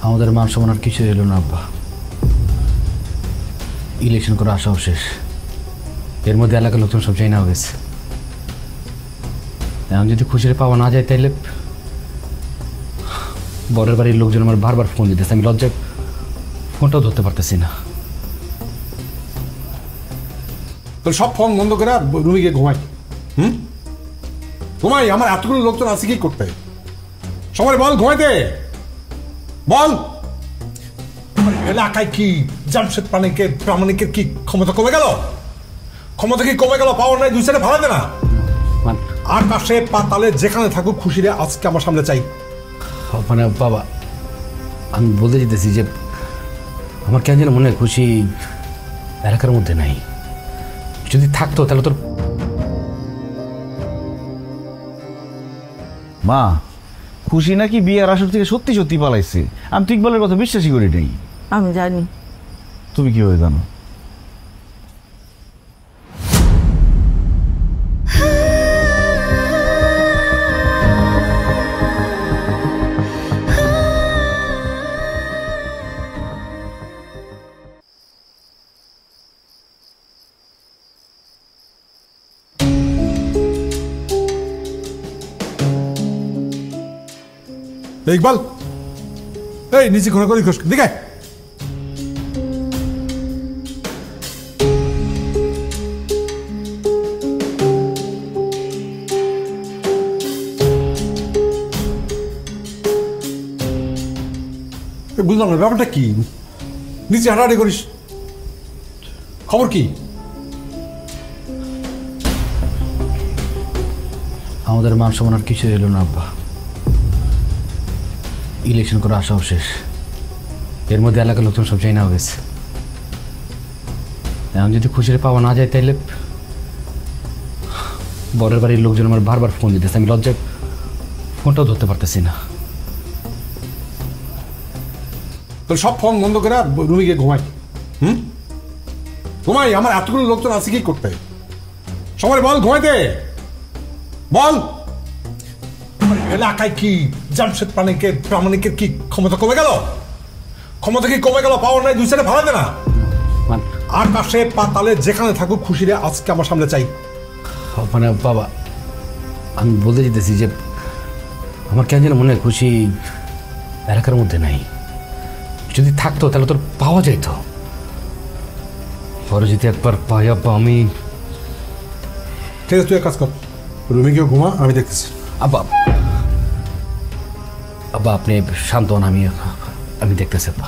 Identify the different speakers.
Speaker 1: আমাদের মান সম্মান আর কিছু এলো না আব্বা। ইলেকশন করে আসাও শেষ, এর মধ্যে এলাকার লোকজন সব চাই না গেছে। এখন যদি খুশির পাওয়া না যায় তাইলে বরের বাড়ির লোকজন আমার বারবার ফোন দিতেছে, আমি লজ্জায় ফোনটাও ধরতে পারতেছি না।
Speaker 2: তো সব ফোন বন্ধ করে রুমে গিয়ে ঘুমাই। ঘুমাই, আমার এতগুলো লোকজন আছে কি করতে? সবাই বল ঘুমাইতে বল। এলাকায় কি জামশেদ প্রামাণিকের কি ক্ষমতা কমে গেল? ক্ষমতা কি কমে গেল? পাওয়ার নাই, দুই সাইডে ভাড়া দে না। আকাশে পাতালে যেখানে থাকুক খুশিরে আজকে আমার সামনে চাই।
Speaker 1: মানে বাবা, আমি বলতে যেতেছি যে আমার কেন যেন মনে হয় খুশি এলাকার মধ্যে নাই। যদি থাকতো তাহলে তোর
Speaker 3: মা খুশি নাকি বিয়ের আসর থেকে সত্যি সত্যি পালাইছে। আমি তো ইকবালের কথা বিশ্বাসই করি নাই।
Speaker 4: আমি জানি।
Speaker 3: তুমি কিভাবে জানো?
Speaker 2: ইকবাল, এই নিচে ঘোরাঘুরি খোঁজ দিকে। বুঝলাম না ব্যাপারটা কি? নিচে হাঁটাহাঁটি করিস, খবর কি?
Speaker 1: আমাদের মান সম্মান আর কিছু এলো না আব্বা। ইলেকশন করে আসাও শেষ, এর মধ্যে এলাকার লোকজন সব চাই না গেছে। এখন যদি খুশির পাওয়া না যায় তাইলে বরের বাড়ির লোকজন আমার বারবার ফোন দিতেছে, আমি লজ্জায় ফোনটাও ধরতে পারতেছি না।
Speaker 2: তো সব ফোন বন্ধ করে রুমে গিয়ে ঘুমাই। ঘুমাই, আমার এতগুলো লোকজন আছে কি করতে? সবাই বল ঘুমাইতে বল। এলাকায় কি জামশেদ প্রামাণিকের কি ক্ষমতা কমে গেল? ক্ষমতা কি কমে গেল? পাওয়ার নাই, দুই সাইডে ভাড়া দে না। আকাশে পাতালে যেখানে থাকুক খুশিরে আজকে আমার সামনে চাই।
Speaker 1: মানে বাবা, আমি বলতে যেতেছি যে আমার কেন যেন মনে হয় খুশি এলাকার মধ্যে নাই। যদি থাকতো তাহলে তোর পাওয়া যেত। পরে যদি একবার পাই আব্বা, আমি
Speaker 2: ঠিক আছে তুই এক কাজ কর, রুমে গিয়ে ঘুমা, আমি দেখতেছি।
Speaker 1: আব্বা আব্বা আপনি শান্ত হন, আমি দেখতেছি আব্বা।